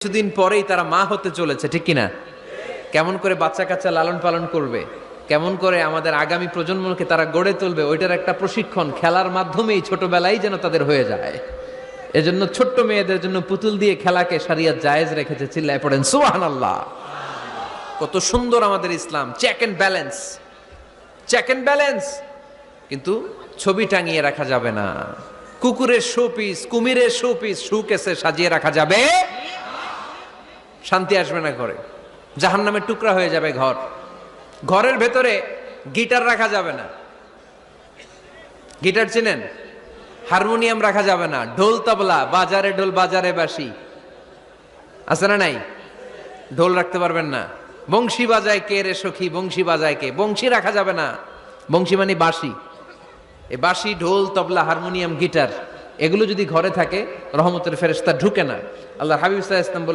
কিছুদিন পরেই তারা মা হতে চলেছে, ঠিক কিনা? কেমন করে বাচ্চা কাচ্চা লালন পালন করবে, কেমন করে আমাদের আগামী প্রজন্মকে তারা গড়ে তুলবে, ওইটার একটা প্রশিক্ষণ খেলার মাধ্যমেই ছোটবেলায় যেন তাদের হয়ে যায়। এজন্য ছোট্ট মেয়েদের জন্য পুতুল দিয়ে খেলাকে শরিয়ত জায়েজ রেখেছে। চিল্লায় পড়েন সুবহানাল্লাহ। কত সুন্দর আমাদের ইসলাম, check and balance, check and balance. কিন্তু ছবি টাঙিয়ে রাখা যাবে না, কুকুরের শো পিস, কুমিরের শো পিস শোকেসে সাজিয়ে রাখা যাবে, শান্তি আসবে না ঘরে, জাহান্নামের টুকরা হয়ে যাবে ঘর। ঘরের ভেতরে গিটার রাখা যাবে না, গিটার চেনেন? হারমোনিয়াম রাখা যাবে না, ঢোল তবলা, বাজারে ঢোল বাজারে বাঁশি আছে না নাই? ঢোল রাখতে পারবেন না। বংশী বাজায় কে রে সখী, বংশী বাজায় কে? বংশী রাখা যাবে না। বংশী মানে বাঁশি। এই বাঁশি, ঢোল, তবলা, হারমোনিয়াম, গিটার এগুলো যদি ঘরে থাকে রহমতের ফেরেশতা ঢুকে না। আল্লাহ হাবিব সাল্লাল্লাহু আলাইহি ওয়াসাল্লাম বলে